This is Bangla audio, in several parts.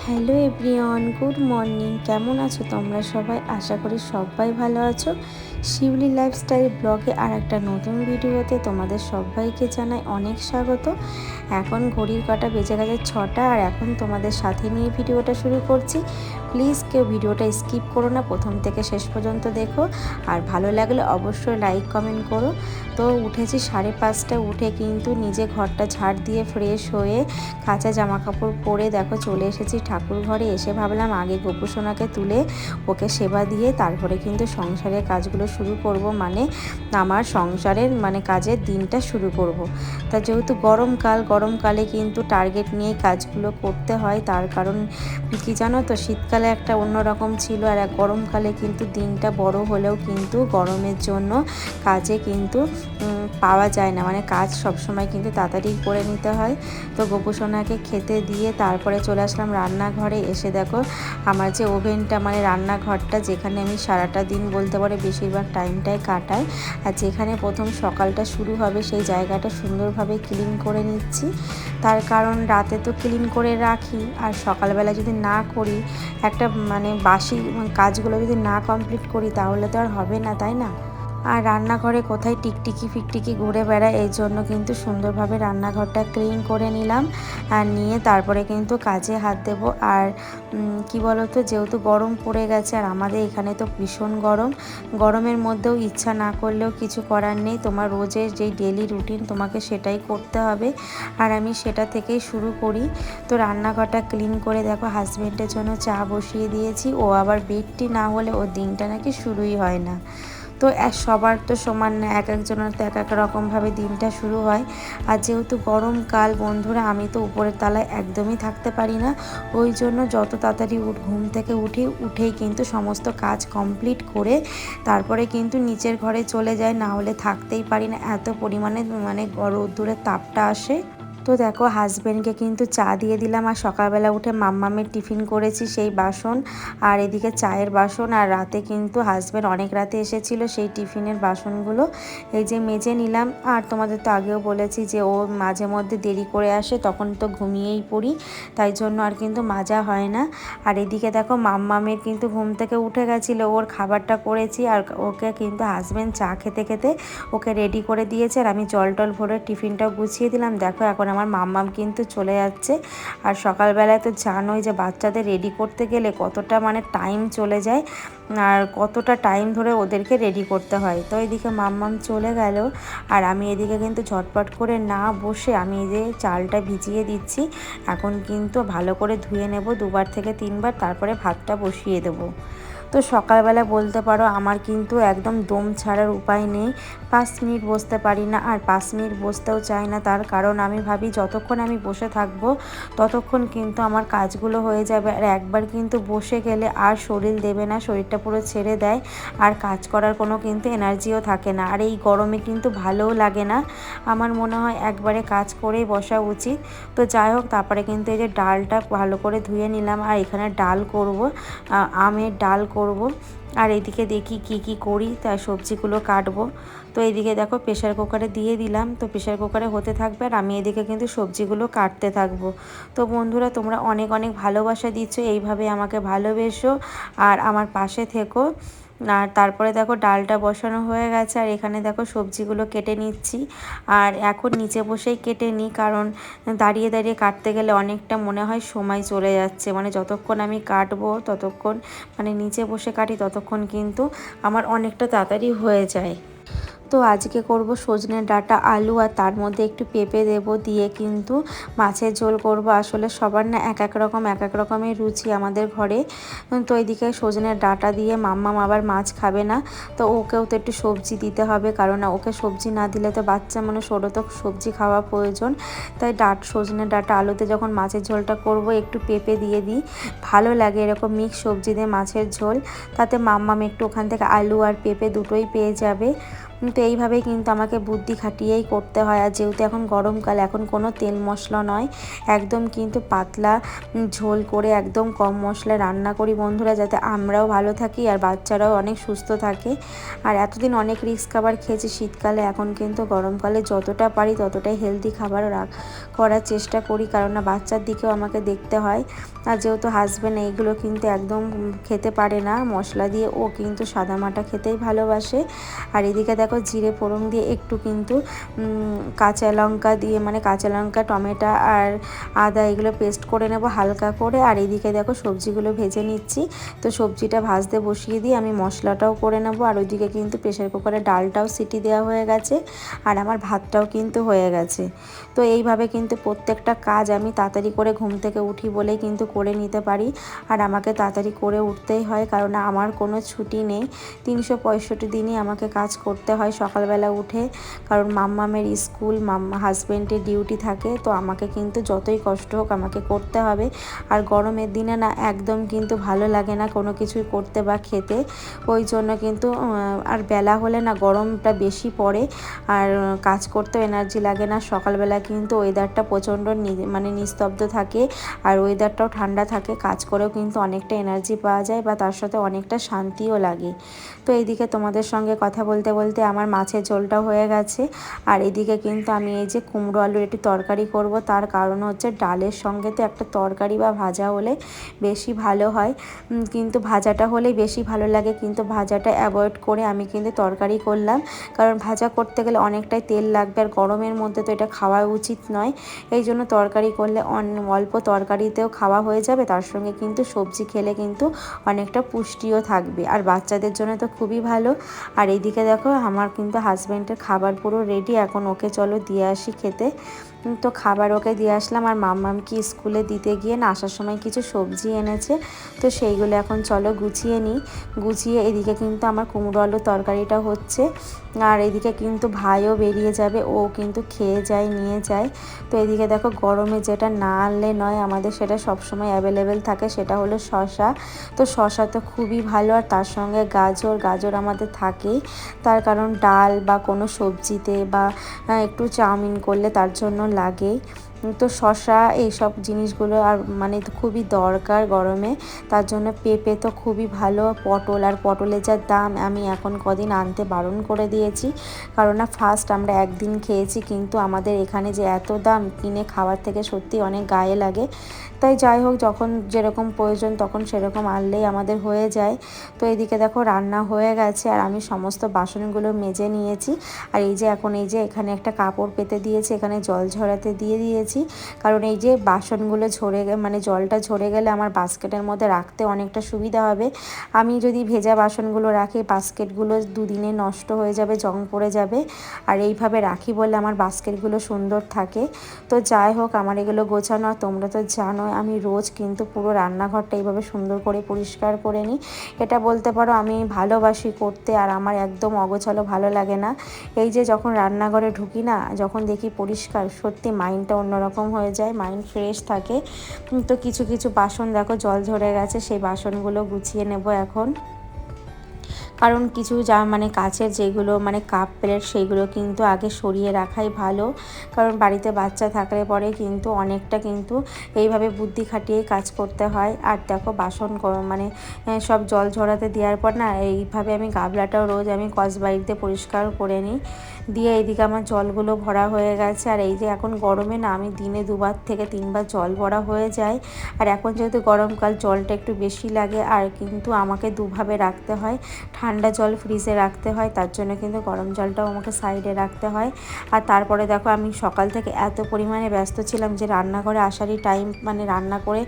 Hello everyone, good morning. কেমন আছো তোমরা সবাই? আশা করি সবাই ভালো আছো। শিউলি লাইফস্টাইল ব্লগে আর একটা নতুন ভিডিওতে তোমাদের সবাইকে জানাই অনেক স্বাগত। এখন ঘড়ির কাঁটা বেজে গেছে 6টা, আর এখন তোমাদের সাথে নিয়ে ভিডিওটা শুরু করছি। প্লিজ কেউ ভিডিওটা স্কিপ করো না, প্রথম থেকে শেষ পর্যন্ত দেখো, আর ভালো লাগলে অবশ্যই লাইক কমেন্ট করো। তো উঠেছি 5:30, উঠে কিন্তু নিজে ঘরটা ঝাড় দিয়ে ফ্রেশ হয়ে কাঁচা জামা কাপড় পরে দেখো চলে এসেছি ঠাকুর ঘরে। এসে ভাবলাম আগে গোপুসোনাকে তুলে ওকে সেবা দিয়ে তারপরে কিন্তু সংসারের কাজগুলো শুরু করব, মানে আমার সংসারের কাজের দিনটা শুরু করব। তা যেহেতু গরমকালে কিন্তু টার্গেট নিয়ে কাজগুলো করতে হয়, তার কারণ কি জানো তো, শীতকালে একটা অন্যরকম ছিল, আর গরমকালে কিন্তু দিনটা বড় হলেও কিন্তু গরমের জন্য কাজে কিন্তু পাওয়া যায় না, কাজ সবসময় কিন্তু তাড়াতাড়ি করে নিতে হয়। তো গোপুসোনাকে খেতে দিয়ে তারপরে চলে আসলাম রান্নাঘরে। এসে দেখো আমার যে ওভেনটা, রান্নাঘরটা যেখানে আমি সারাটা দিন বলতে পারে বেশিরভাগ টাইমটাই কাটাই, আর যেখানে প্রথম সকালটা শুরু হবে সেই জায়গাটা সুন্দরভাবে ক্লিন করে নিচ্ছি। তার কারণ রাতে তো ক্লিন করে রাখি, আর সকালবেলা যদি না করি, একটা বাসি কাজগুলো যদি না কমপ্লিট করি তাহলে তো আর হবে না, তাই না? আর রান্নাঘরে কোথায় টিকটিকি ফিকটিকি ঘুরে বেড়ায়, এই জন্য কিন্তু সুন্দরভাবে রান্নাঘরটা ক্লিন করে নিলাম, আর নিয়ে তারপরে কিন্তু কাজে হাত দেব। আর কি বলো তো, যেহেতু গরম পড়ে গেছে আর আমাদের এখানে তো ভীষণ গরমের মধ্যেও ইচ্ছা না করলেও কিছু করার নেই, তোমার রোজের যেই ডেলি রুটিন তোমাকে সেটাই করতে হবে, আর আমি সেটা থেকেই শুরু করি। তো রান্নাঘরটা ক্লিন করে দেখো হাজব্যান্ডের জন্য চা বসিয়ে দিয়েছি। ও আবার বেডটি না হলে ওর দিনটা নাকি শুরুই হয় না। তো সবার তো সমান না, একজনের তো এক রকমভাবে দিনটা শুরু হয়। আর যেহেতু গরমকাল বন্ধুরা, আমি তো উপরের তলায় একদমই থাকতে পারি না, ওই জন্য যত তাড়াতাড়ি ঘুম থেকে উঠেই কিন্তু সমস্ত কাজ কমপ্লিট করে তারপরে কিন্তু নিচের ঘরে চলে যায়, না হলে থাকতেই পারি না, এত পরিমাণে রোদ্দুরের তাপটা আসে। তো দেখো হাজব্যান্ডকে কিন্তু চা দিয়ে দিলাম, আর সকালবেলা উঠে মাম্মামের টিফিন করেছি সেই বাসন, আর এদিকে চায়ের বাসন, আর রাতে কিন্তু হাজব্যান্ড অনেক রাতে এসেছিল, সেই টিফিনের বাসনগুলো এই যে মেজে নিলাম। আর তোমাদের তো আগেও বলেছি যে ও মাঝে মধ্যে দেরি করে আসে, তখন তো ঘুমিয়েই পড়ি, তাই জন্য আর কিন্তু মাজা হয় না। আর এদিকে দেখো মাম্মামের কিন্তু ঘুম থেকে উঠে গেছিলো, ওর খাবারটা করেছি, আর ওকে কিন্তু হাজব্যান্ড চা খেতে খেতে ওকে রেডি করে দিয়েছে, আর আমি জল টল ভরে টিফিনটাও গুছিয়ে দিলাম। দেখো এখন আমার মাম্মাম কিন্তু চলে যাচ্ছে। আর সকালবেলায় তো জানোই যে বাচ্চাদের রেডি করতে গেলে কতটা টাইম চলে যায়, আর কতটা টাইম ধরে ওদেরকে রেডি করতে হয়। তো এদিকে মাম্মাম চলে গেল, আর আমি এদিকে কিন্তু ঝটপট করে না বসে আমি এই যে চালটা ভিজিয়ে দিচ্ছি। এখন কিন্তু ভালো করে ধুয়ে নেব 2বার থেকে 3বার, তারপরে ভাতটা বসিয়ে দেবো। তো সকালবেলা বলতে পারো আমার কিন্তু একদম দম ছাড়ার উপায় নেই, 5 মিনিট বসতে পারি না, আর 5 মিনিট বসতেও চাই না, তার কারণ আমি ভাবি যতক্ষণ আমি বসে থাকবো ততক্ষণ কিন্তু আমার কাজগুলো হয়ে যাবে, আর একবার কিন্তু বসে গেলে আর শরীর দেবে না, শরীরটা পুরো ছেড়ে দেয়, আর কাজ করার কোনো কিন্তু এনার্জিও থাকে না, আর এই গরমে কিন্তু ভালোও লাগে না। আমার মনে হয় একবারে কাজ করেই বসা উচিত। তো যাই হোক, তারপরে কিন্তু এই যে ডালটা ভালো করে ধুয়ে নিলাম, আর এখানে ডাল করব, আমের ডাল করব। আর এদিকে দেখি কি করি, তাই সবজিগুলো কাটবো। তো এইদিকে দেখো প্রেশার কুকারে দিয়ে দিলাম, তো প্রেশার কুকারে হতে থাকবে, আর আমি এদিকে কিন্তু সবজিগুলো কাটতে থাকবো। তো বন্ধুরা তোমরা অনেক অনেক ভালোবাসা দিচ্ছ, এইভাবে আমাকে ভালোবেসো আর আমার পাশে থেকো। আর তারপরে দেখো ডালটা বসানো হয়ে গেছে, আর এখানে দেখো সবজিগুলো কেটে নিচ্ছি, আর এখন নিচে বসেই কেটে নিই, কারণ দাঁড়িয়ে দাঁড়িয়ে কাটতে গেলে অনেকটা মনে হয় সময় চলে যাচ্ছে, যতক্ষণ আমি কাটবো ততক্ষণ নিচে বসে কাটি ততক্ষণ কিন্তু আমার অনেকটা তাড়াতাড়ি হয়ে যায়। তো আজকে করব সজনে ডাঁটা আলু, আর তার মধ্যে একটু পেঁপে দেব, দিয়ে কিন্তু মাছের ঝোল করব। আসলে সবার না এক এক রকমের রুচি আমাদের ঘরে। তো এদিকে সজনে ডাঁটা দিয়ে মাম্মাম আবার মাছ খাবে না, তো ওকেও তো একটু সবজি দিতে হবে, কারণ ওকে সবজি না দিলে তো বাচ্চা ওরও তো সবজি খাওয়া প্রয়োজন। তাই সজনে ডাঁটা আলুতে যখন মাছের ঝোলটা করব একটু পেঁপে দিয়ে দিই, ভালো লাগে এরকম মিক্স সবজি দিয়ে মাছের ঝোল, তাতে মাম্মাম একটু ওখান থেকে আলু আর পেঁপে দুটোই পেয়ে যাবে। তো এইভাবেই কিন্তু আমাকে বুদ্ধি খাটিয়েই করতে হয়। আর যেহেতু এখন গরমকাল, এখন কোনো তেল মশলা নয়, একদম কিন্তু পাতলা ঝোল করে একদম কম মশলায় রান্না করি বন্ধুরা, যাতে আমরাও ভালো থাকি আর বাচ্চারাও অনেক সুস্থ থাকে। আর এতদিন অনেক রিস্ক খাবার খেয়েছি শীতকালে, এখন কিন্তু গরমকালে যতটা পারি ততটাই হেলদি খাবার করার চেষ্টা করি, কারণ না বাচ্চার দিকেও আমাকে দেখতে হয়। আর যেহেতু হাজব্যান্ড এইগুলো কিন্তু একদম খেতে পারে না মশলা দিয়ে, ও কিন্তু সাদামাটা খেতেই ভালোবাসে। আর এদিকে দেখো জিরে ফোড়ন দিয়ে একটু কিন্তু কাঁচা লঙ্কা দিয়ে, মানে কাঁচা লঙ্কা, টমেটো আর আদা এগুলো পেস্ট করে নেব হালকা করে। আর এদিকে দেখো সবজিগুলো ভেজে নিচ্ছি। তো সবজিটা ভাজতে বসিয়ে দিয়ে আমি মশলাটাও করে নেব। আর ওইদিকে কিন্তু প্রেশার কুকারে ডালটাও সিটি দেওয়া হয়ে গেছে, আর আমার ভাতটাও কিন্তু হয়ে গেছে। তো এইভাবে কিন্তু প্রত্যেকটা কাজ আমি তাড়াতাড়ি করে ঘুম থেকে উঠি বলেই কিন্তু করে নিতে পারি। আর আমাকে তাড়াতাড়ি করে উঠতেই হয়, কারণ আমার কোনো ছুটি নেই, 365 দিনই আমাকে কাজ করতে হয় সকালবেলা উঠে, কারণ মাম্মামের স্কুল, হাজব্যান্ডের ডিউটি থাকে। তো আমাকে কিন্তু যতই কষ্ট হোক আমাকে করতে হবে। আর গরমের দিনে না একদম কিন্তু ভালো লাগে না কোনো কিছুই করতে বা খেতে, ওই জন্য কিন্তু আর বেলা হলে না গরমটা বেশি পড়ে আর কাজ করতেও এনার্জি লাগে না। সকালবেলা কিন্তু ওয়েদারটা প্রচণ্ড মানে নিস্তব্ধ থাকে, আর ওয়েদারটাও ঠান্ডা থাকে, কাজ করেও কিন্তু অনেকটা এনার্জি পাওয়া যায় বা তার সাথে অনেকটা শান্তিও লাগে। তো এইদিকে তোমাদের সঙ্গে কথা বলতে বলতে আমার মাছের ঝোলটাও হয়ে গেছে। আর এদিকে কিন্তু আমি এই যে কুমড়ো আলুর একটু তরকারি করব, তার কারণ হচ্ছে ডালের সঙ্গে তো একটা তরকারি বা ভাজা হলে বেশি ভালো হয়, কিন্তু ভাজাটা হলেই বেশি ভালো লাগে, কিন্তু ভাজাটা অ্যাভয়েড করে আমি কিন্তু তরকারি করলাম, কারণ ভাজা করতে গেলে অনেকটাই তেল লাগবে, আর গরমের মধ্যে তো এটা খাওয়া উচিত নয়। এই জন্য তরকারি করলে অল্প তরকারিতেও খাওয়া হয়ে যাবে, তার সঙ্গে কিন্তু সবজি খেলে কিন্তু অনেকটা পুষ্টিও থাকবে, আর বাচ্চাদের জন্য তো খুবই ভালো। আর এইদিকে দেখো আমার কিন্তু হাজব্যান্ডের খাবার পুরো রেডি, এখন ওকে চলো দিয়ে আসি খেতে। তো খাবার ওকে দিয়ে আসলাম, আর মাম্মামকে স্কুলে দিতে গিয়ে না আসার সময় কিছু সবজি এনেছে, তো সেইগুলো এখন চলো গুছিয়ে নিই। গুছিয়ে এদিকে কিন্তু আমার কুমড়ো আলুর তরকারিটা হচ্ছে, আর এদিকে কিন্তু ভাইও বেরিয়ে যাবে, ও কিন্তু খেয়ে যায়, নিয়ে যায়। তো এদিকে দেখো গরমে যেটা না আনলে নয় আমাদের, সেটা সবসময় অ্যাভেলেবেল থাকে, সেটা হলো শসা। তো শসা তো খুবই ভালো, আর তার সঙ্গে গাজর আমাদের থাকেই, তার কারণ ডাল বা কোনো সবজিতে বা একটু চাউমিন করলে তার জন্য লাগেই। তো শসা এইসব জিনিসগুলো আর মানে খুবই দরকার গরমে, তার জন্য পেঁপে তো খুবই ভালো, পটল, আর পটলের যা দাম আমি এখন কদিন আনতে বারণ করে দিয়েছি, কারণ না ফার্স্ট আমরা একদিন খেয়েছি, কিন্তু আমাদের এখানে যে এত দাম, কিনে খাওয়ার থেকে সত্যি অনেক গায়ে লাগে। তাই যাই হোক, যখন যেরকম প্রয়োজন তখন সেরকম আনলেই আমাদের হয়ে যায়। তো এদিকে দেখো রান্না হয়ে গেছে, আর আমি সমস্ত বাসনগুলো মেজে নিয়েছি। আর এই যে এখন এই যে এখানে একটা কাপড় পেতে দিয়েছি, এখানে জল ঝরাতে দিয়ে দিয়েছি, কারণ এই যে বাসনগুলো মানে জলটা ঝরে গেলে আমার বাস্কেটের মধ্যে রাখতে অনেকটা সুবিধা হবে। আমি যদি ভেজা বাসনগুলো রাখি, বাস্কেটগুলো দুদিনে নষ্ট হয়ে যাবে, জং পড়ে যাবে, আর এইভাবে রাখি বলে আমার বাস্কেটগুলো সুন্দর থাকে। তো যাই হোক, আমার এগুলো গোছানো, আর তোমরা তো জানো আমি রোজ কিন্তু পুরো রান্নাঘরটা এইভাবে সুন্দর করে পরিষ্কার করে নিই। এটা বলতে পারো আমি ভালোবাসি করতে, আর আমার একদম অগোছালো ভালো লাগে না। এই যে যখন রান্নাঘরে ঢুকি না, যখন দেখি পরিষ্কার, সত্যি মাইন্ডটা অন্যরকম হয়ে যায়, মাইন্ড ফ্রেশ থাকে। তো কিছু কিছু বাসন দেখো জল ঝরে গেছে, সেই বাসনগুলো গুছিয়ে নেব এখন, কারণ কিছু মানে কাচের যেগুলো মানে কাপ প্লেট সেইগুলো কিন্তু আগে সরিয়ে রাখাই ভালো, কারণ বাড়িতে বাচ্চা থাকলে পরে কিন্তু অনেকটা কিন্তু এইভাবে বুদ্ধি খাটিয়েই কাজ করতে হয়। আর দেখো বাসন মানে সব জল ঝরাতে দেওয়ার পর না এইভাবে আমি গামলাটাও রোজ আমি স্কচব্রাইট পরিষ্কার করে নিই, দিয়ে এইদিকে আমার জলগুলো ভরা হয়ে গেছে। আর এই যে এখন গরমে না আমি দিনে 2বার থেকে 3বার জল ভরা হয়ে যায়, আর এখন যেহেতু গরমকাল জলটা একটু বেশি লাগে, আর কিন্তু আমাকে দুভাবে রাখতে হয়, ঠান্ডা জল ফ্রিজে রাখতে হয়, তার জন্য কিন্তু গরম জলটাও আমাকে সাইডে রাখতে হয়। আর তারপরে দেখো আমি সকাল থেকে এত পরিমাণে ব্যস্ত ছিলাম যে রান্নাঘরে আসারই টাইম, মানে রান্না করে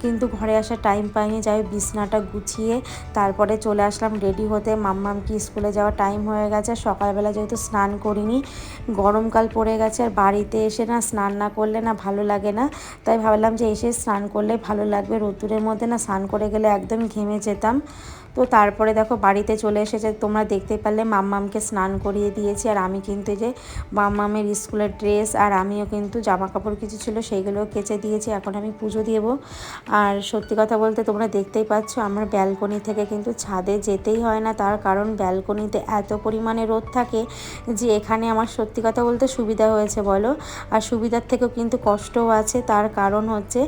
কিন্তু ঘরে আসার টাইম পাইনি, যাই বিছনাটা গুছিয়ে তারপরে চলে আসলাম রেডি হতে, মাম্মামকে স্কুলে যাওয়ার টাইম হয়ে গেছে। সকালবেলা যেহেতু স্নান করিনি, গরমকাল পড়ে গেছে, আর বাড়িতে এসে না স্নান না করলে না ভালো লাগে না, তাই ভাবলাম যে এসে স্নান করলে ভালো লাগবে, রোদ্দুরের মধ্যে না স্নান করে গেলে একদম ঘেমে যেতাম। তো তারপরে দেখো বাড়িতে চলে এসেছে। তোমরা দেখতে পারলে মাম্মামকে স্নান করিয়ে দিয়েছি, আর আমি কিন্তু এই যে মাম্মামের স্কুলের ড্রেস আর আমিও কিন্তু জামা কাপড় কিছু ছিল সেইগুলোও কেচে দিয়েছি। এখন আমি পুজো দেব। আর সত্যি কথা বলতে তোমরা দেখতেই পাচ্ছ আমার ব্যালকনি থেকে কিন্তু ছাদে যেতেই হয় না, তার কারণ ব্যালকনিতে এত পরিমাণে রোদ থাকে যে এখানে আমার সত্যি কথা বলতে সুবিধা হয়েছে বলো। আর সুবিধার থেকেও কিন্তু কষ্টও আছে, তার কারণ হচ্ছে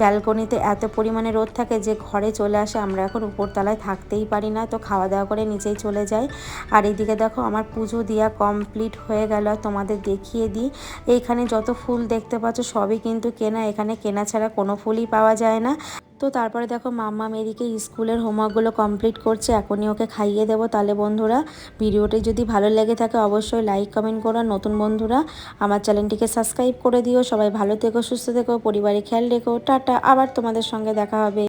ব্যালকনিতে এত পরিমাণে রোদ থাকে যে ঘরে চলে আসে। আমরা এখন উপরতলায় থাকতেই পারি না, তো খাওয়া দাওয়া করে নিচেই চলে যাই। আর এইদিকে দেখো আমার পুজো দেওয়া কমপ্লিট হয়ে গেল। তোমাদের দেখিয়ে দিই, এইখানে যত ফুল দেখতে পাচ্ছ সবই কিন্তু কেনা, এখানে কেনা ছাড়া কোনো ফুলই পাওয়া যায় না। তো তারপরে দেখো মাম্মাম এদিকে স্কুলের হোমওয়ার্কগুলো কমপ্লিট করছে, এখনই ওকে খাইয়ে দেবো। তাহলে বন্ধুরা ভিডিওটি যদি ভালো লেগে থাকে অবশ্যই লাইক কমেন্ট করো। নতুন বন্ধুরা আমার চ্যানেলটিকে সাবস্ক্রাইব করে দিও। সবাই ভালো থেকো, সুস্থ থেকো, পরিবারে খেয়াল রেখো। টাটা, আবার তোমাদের সঙ্গে দেখা হবে।